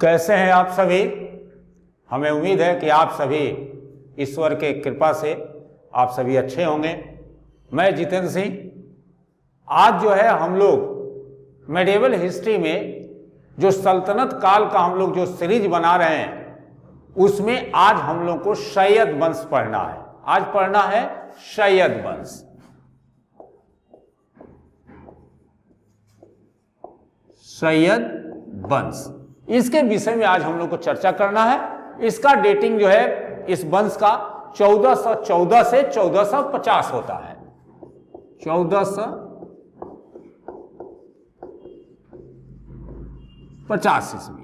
कैसे हैं आप सभी। हमें उम्मीद है कि आप सभी ईश्वर के कृपा से आप सभी अच्छे होंगे। मैं जितेंद्र सिंह। आज जो है हम लोग मेडिएवल हिस्ट्री में जो सल्तनत काल का हम लोग जो सीरीज बना रहे हैं उसमें आज हम लोग को सैयद वंश पढ़ना है। आज पढ़ना है सैयद वंश। सैयद वंश, इसके विषय में आज हम लोग को चर्चा करना है। इसका डेटिंग जो है इस वंश का 1414 से 1450 होता है। 1450 ईस्वी।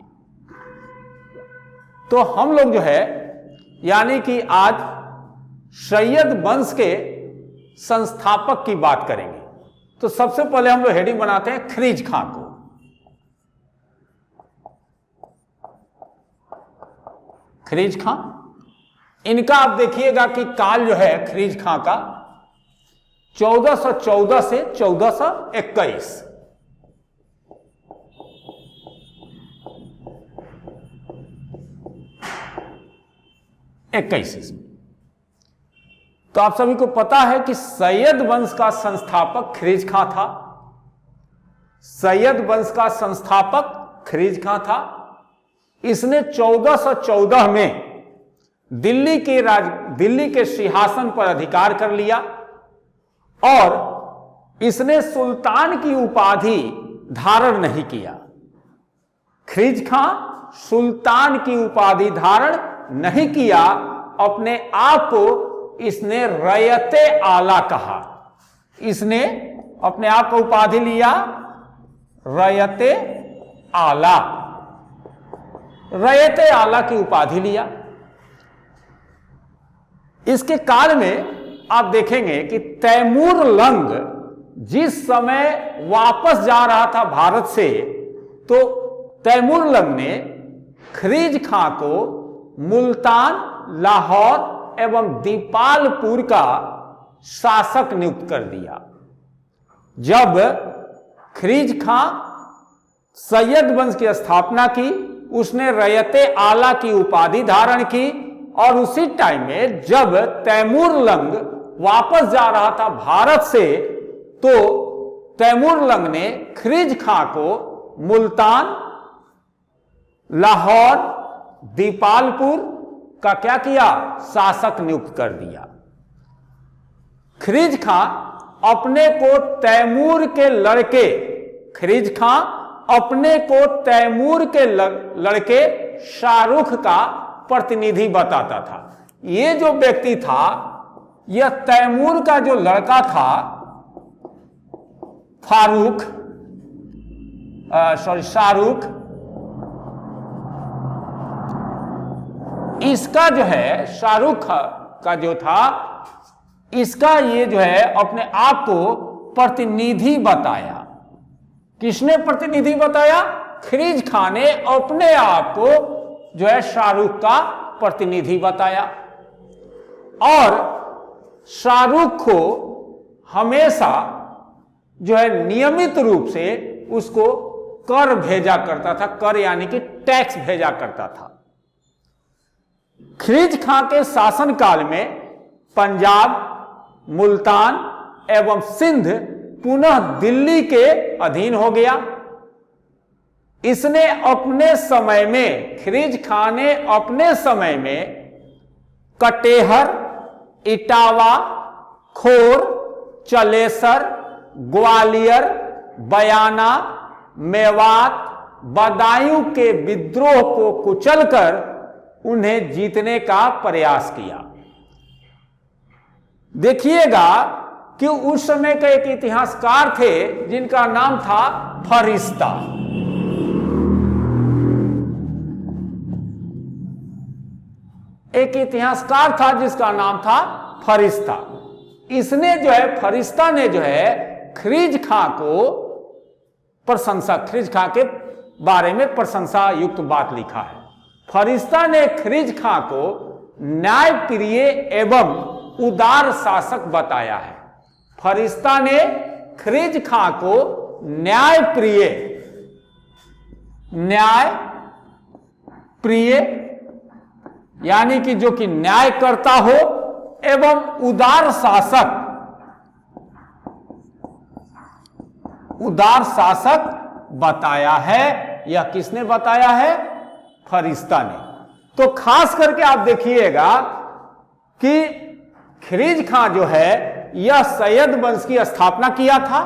तो हम लोग जो है यानी कि आज सैयद वंश के संस्थापक की बात करेंगे। तो सबसे पहले हम लोग हेडिंग बनाते हैं खरीज खां को। खरीज खां, इनका आप देखिएगा कि काल जो है खरीज खां का 1414 से 1421। ईस्वी। तो आप सभी को पता है कि सैयद वंश का संस्थापक खरीज खां था। सैयद वंश का संस्थापक खरीज खां था। इसने 1414 में दिल्ली के सिंहासन पर अधिकार कर लिया और इसने सुल्तान की उपाधि धारण नहीं किया। खरीज खां सुल्तान की उपाधि धारण नहीं किया। अपने आप को इसने रयते आला कहा। इसने अपने आप को उपाधि लिया रयते आला। रयते आला की उपाधि लिया। इसके काल में आप देखेंगे कि तैमूर लंग जिस समय वापस जा रहा था भारत से, तो तैमूर लंग ने खरीज खां को मुल्तान, लाहौर एवं दीपालपुर का शासक नियुक्त कर दिया। जब खरीज खां सैयद वंश की स्थापना की, उसने रयते आला की उपाधि धारण की और उसी टाइम में जब तैमूर लंग वापस जा रहा था भारत से, तो तैमूर लंग ने खरीज खां को मुल्तान, लाहौर, दीपालपुर का क्या किया? शासक नियुक्त कर दिया। खरीज खां अपने को तैमूर के लड़के खरीज खां अपने को तैमूर के लड़के शाहरुख का प्रतिनिधि बताता था। ये जो व्यक्ति था, यह तैमूर का जो लड़का था शाहरुख, इसका जो है शाहरुख का जो था, इसका ये जो है अपने आप को प्रतिनिधि बताया। किसने प्रतिनिधि बताया? खरीज खां ने अपने आप को जो है शाहरुख का प्रतिनिधि बताया। और शाहरुख को हमेशा जो है नियमित रूप से उसको कर भेजा करता था। कर यानी कि टैक्स भेजा करता था। खरीज खां के शासनकाल में पंजाब, मुल्तान एवं सिंध पुनः दिल्ली के अधीन हो गया। इसने अपने समय में खरीज खां ने अपने समय में कटेहर, इटावा, खोर, चलेसर, ग्वालियर, बयाना, मेवात, बदायूं के विद्रोह को कुचलकर उन्हें जीतने का प्रयास किया। देखिएगा कि उस समय के एक इतिहासकार थे जिनका नाम था फरिश्ता। एक इतिहासकार था जिसका नाम था फरिश्ता। इसने जो है फरिश्ता ने जो है खरीज खां को खरीज खां के बारे में प्रशंसा युक्त बात लिखा है। फरिश्ता ने खरीज खां को न्यायप्रिय एवं उदार शासक बताया है। फरिश्ता ने खरीज खां को न्यायप्रिय, न्याय प्रिय, यानी कि जो कि न्याय करता हो एवं उदार शासक बताया है। यह किसने बताया है? फरिश्ता ने। तो खास करके आप देखिएगा कि खिरीज खां जो है यह सैयद वंश की स्थापना किया था।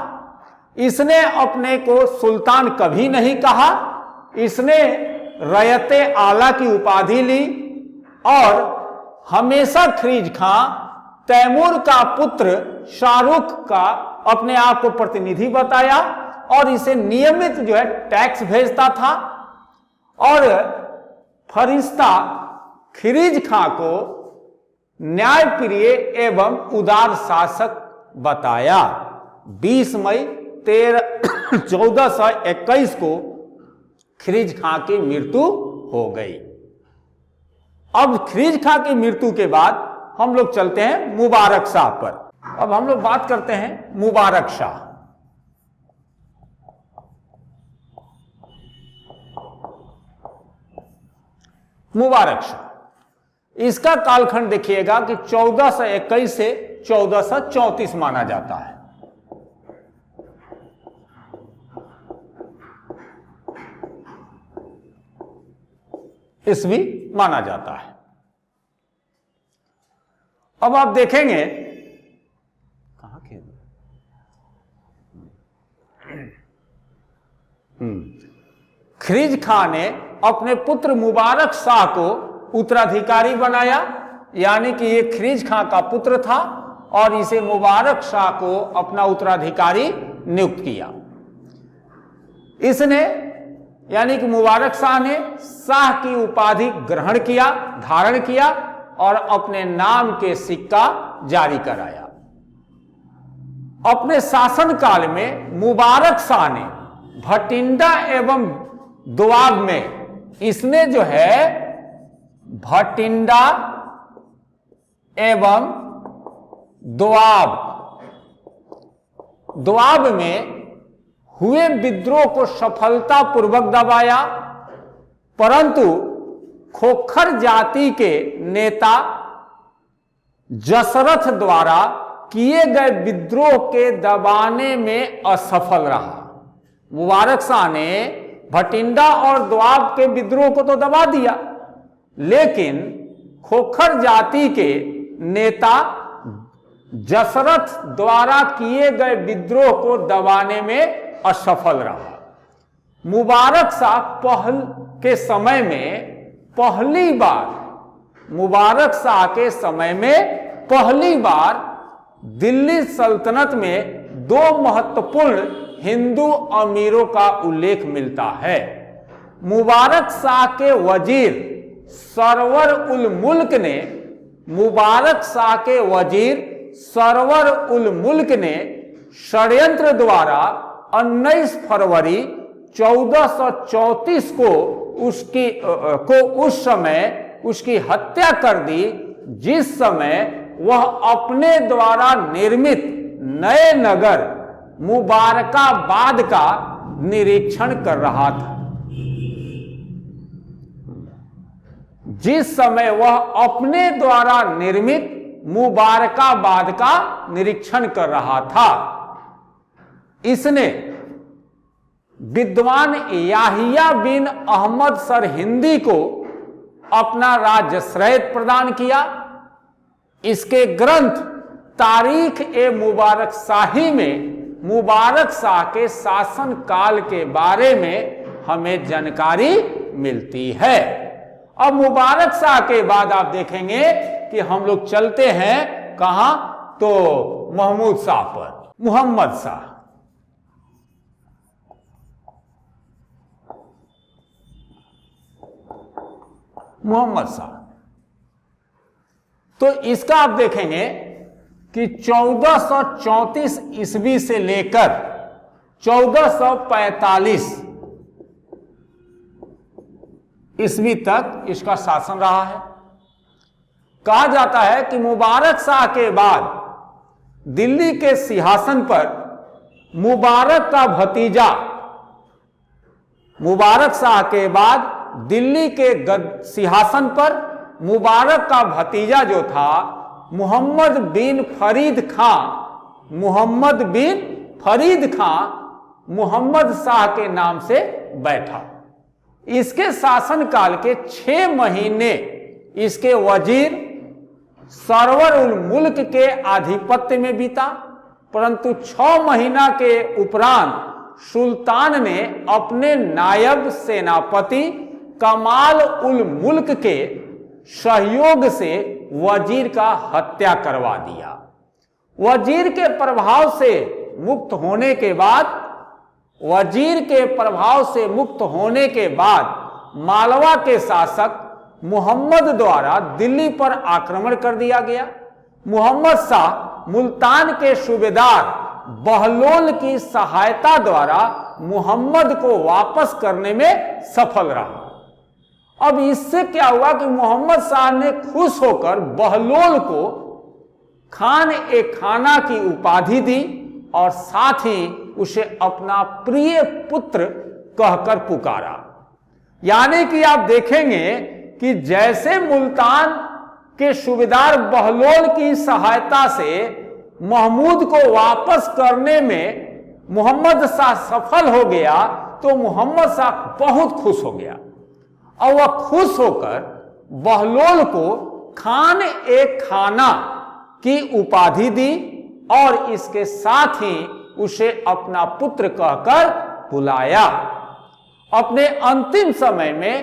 इसने अपने को सुल्तान कभी नहीं कहा। इसने रयते आला की उपाधि ली और हमेशा खिरीज खां तैमूर का पुत्र शाहरुख का अपने आप को प्रतिनिधि बताया और इसे नियमित जो है टैक्स भेजता था। और फरिश्ता खिरीज खां को न्यायप्रिय एवं उदार शासक बताया। 20 मई 1421 को खिरीज खां की मृत्यु हो गई। अब खिरीज खां की मृत्यु के बाद हम लोग चलते हैं मुबारक शाह पर। अब हम लोग बात करते हैं मुबारक शाह। मुबारक शाह, इसका कालखंड देखिएगा कि 1421 से 1434 माना जाता है। ईस्वी माना जाता है। अब आप देखेंगे कहां खेल खिरीज खां ने अपने पुत्र मुबारक शाह को उत्तराधिकारी बनाया, यानी कि ये खिरीज खां का पुत्र था और इसे मुबारक शाह को अपना उत्तराधिकारी नियुक्त किया। इसने यानी कि मुबारक शाह ने शाह की उपाधि ग्रहण किया, धारण किया और अपने नाम के सिक्का जारी कराया। अपने शासनकाल में मुबारक शाह ने भटिंडा एवं दोआब में इसने जो है भटिंडा एवं दोआब में हुए विद्रोह को सफलतापूर्वक दबाया, परंतु खोखर जाति के नेता जसरथ द्वारा किए गए विद्रोह के दबाने में असफल रहा। मुबारक शाह ने भटिंडा और दोआब के विद्रोह को तो दबा दिया, लेकिन खोखर जाति के नेता जसरथ द्वारा किए गए विद्रोह को दबाने में असफल रहा। मुबारक शाह के समय में पहली बार दिल्ली सल्तनत में 2 महत्वपूर्ण हिंदू अमीरों का उल्लेख मिलता है। मुबारक शाह के वजीर सरवर उल मुल्क ने षड्यंत्र द्वारा 19 फरवरी 1434 को उस समय उसकी हत्या कर दी, जिस समय वह अपने द्वारा निर्मित नए नगर मुबारकाबाद का निरीक्षण कर रहा था। जिस समय वह अपने द्वारा निर्मित मुबारकाबाद का निरीक्षण कर रहा था, इसने विद्वान याहिया बिन अहमद सरहिंदी को अपना राज्याश्रय प्रदान किया। इसके ग्रंथ तारीख ए मुबारक शाही में मुबारक शाह के शासन काल के बारे में हमें जानकारी मिलती है। अब मुबारक शाह के बाद आप देखेंगे कि हम लोग चलते हैं कहां, तो महमूद शाह पर। मुहम्मद शाह, मुहम्मद शाह, तो इसका आप देखेंगे कि 1434 ईस्वी से लेकर 1445 ईस्वी तक इसका शासन रहा है। कहा जाता है कि मुबारक शाह के बाद दिल्ली के सिंहासन पर मुबारक का भतीजा, मुबारक शाह के बाद दिल्ली के सिंहासन पर मुबारक का भतीजा जो था मोहम्मद बिन फरीद खां मोहम्मद शाह के नाम से बैठा। इसके शासनकाल के 6 महीने इसके वजीर सरवर उल मुल्क के आधिपत्य में बीता, परंतु 6 महीना के उपरांत सुल्तान ने अपने नायब सेनापति कमाल उल मुल्क के सहयोग से वजीर का हत्या करवा दिया। वजीर के प्रभाव से मुक्त होने के बाद मालवा के शासक मोहम्मद द्वारा दिल्ली पर आक्रमण कर दिया गया। मोहम्मद शाह मुल्तान के सूबेदार बहलोल की सहायता द्वारा मोहम्मद को वापस करने में सफल रहा। अब इससे क्या हुआ कि मोहम्मद शाह ने खुश होकर बहलोल को खान ए खाना की उपाधि दी और साथ ही उसे अपना प्रिय पुत्र कहकर पुकारा। यानी कि आप देखेंगे कि जैसे मुल्तान के सूबेदार बहलोल की सहायता से महमूद को वापस करने में मोहम्मद शाह सफल हो गया, तो मोहम्मद शाह बहुत खुश हो गया और वह खुश होकर बहलोल को खान ए खाना की उपाधि दी और इसके साथ ही उसे अपना पुत्र कहकर बुलाया। अपने अंतिम समय में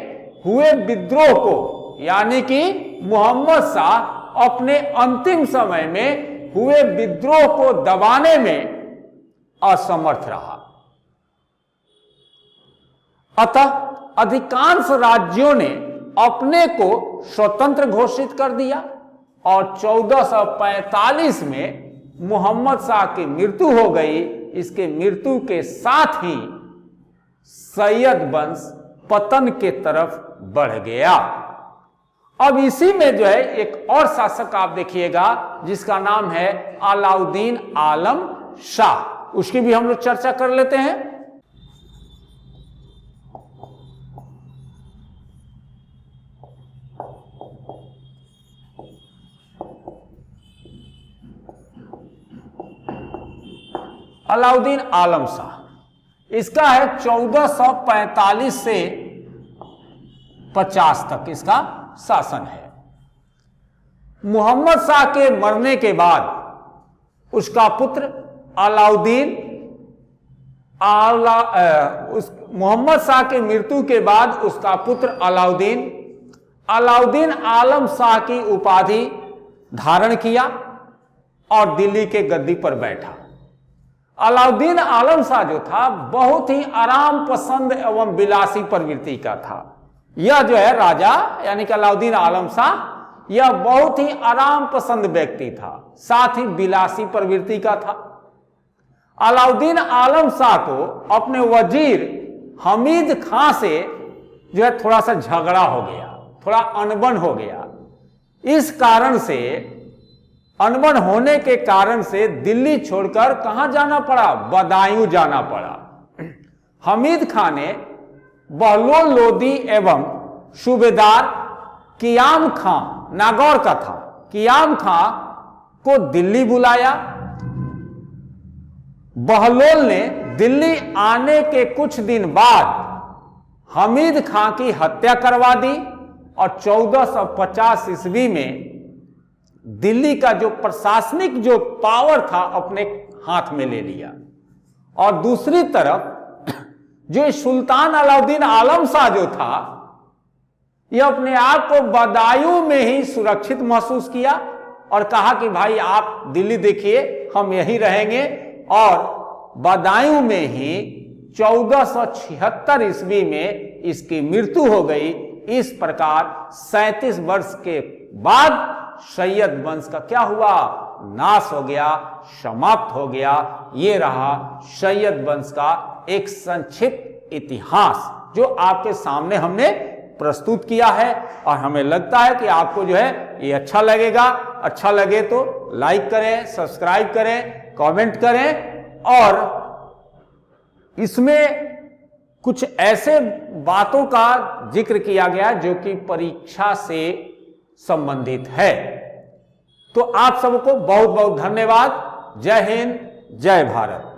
हुए विद्रोह को, यानी कि मोहम्मद शाह अपने अंतिम समय में हुए विद्रोह को दबाने में असमर्थ रहा। अतः अधिकांश राज्यों ने अपने को स्वतंत्र घोषित कर दिया और 1445 में मोहम्मद शाह की मृत्यु हो गई। इसके मृत्यु के साथ ही सैयद वंश पतन के तरफ बढ़ गया। अब इसी में जो है एक और शासक आप देखिएगा जिसका नाम है अलाउद्दीन आलम शाह, उसकी भी हम लोग चर्चा कर लेते हैं। अलाउद्दीन आलम शाह, इसका है 1445 से 50 तक इसका शासन है। मोहम्मद शाह के मरने के बाद उसका पुत्र मोहम्मद शाह के मृत्यु के बाद उसका पुत्र अलाउद्दीन आलम शाह की उपाधि धारण किया और दिल्ली के गद्दी पर बैठा। अलाउद्दीन आलम शाह जो था बहुत ही आराम पसंद एवं विलासी प्रवृत्ति का था। यह जो है राजा यानी कि अलाउद्दीन आलम शाह, यह बहुत ही आराम पसंद व्यक्ति था, साथ ही विलासी प्रवृत्ति का था। अलाउद्दीन आलम शाह को अपने वजीर हमीद खां से जो है थोड़ा सा झगड़ा हो गया, थोड़ा अनबन हो गया। इस कारण से, अनबन होने के कारण से दिल्ली छोड़कर कहां जाना पड़ा? बदायूं जाना पड़ा। हमीद खां ने बहलोल लोदी एवं सूबेदार कियाम खां, नागौर का था, कियाम खां को दिल्ली बुलाया। बहलोल ने दिल्ली आने के कुछ दिन बाद हमीद खां की हत्या करवा दी और 1450 ईस्वी में दिल्ली का जो प्रशासनिक जो पावर था अपने हाथ में ले लिया। और दूसरी तरफ जो सुल्तान अलाउद्दीन आलम शाह जो था, यह अपने आप को बदायूं में ही सुरक्षित महसूस किया और कहा कि भाई आप दिल्ली देखिए, हम यहीं रहेंगे। और बदायूं में ही 1476 ईस्वी में इसकी मृत्यु हो गई। इस प्रकार 37 वर्ष के बाद सैयद वंश का क्या हुआ? नाश हो गया, समाप्त हो गया। ये रहा सैयद वंश का एक संक्षिप्त इतिहास जो आपके सामने हमने प्रस्तुत किया है। और हमें लगता है कि आपको जो है ये अच्छा लगेगा। अच्छा लगे तो लाइक करें, सब्सक्राइब करें, कमेंट करें और इसमें कुछ ऐसे बातों का जिक्र किया गया जो कि परीक्षा से संबंधित है। तो आप सबको बहुत बहुत धन्यवाद। जय हिंद, जय भारत।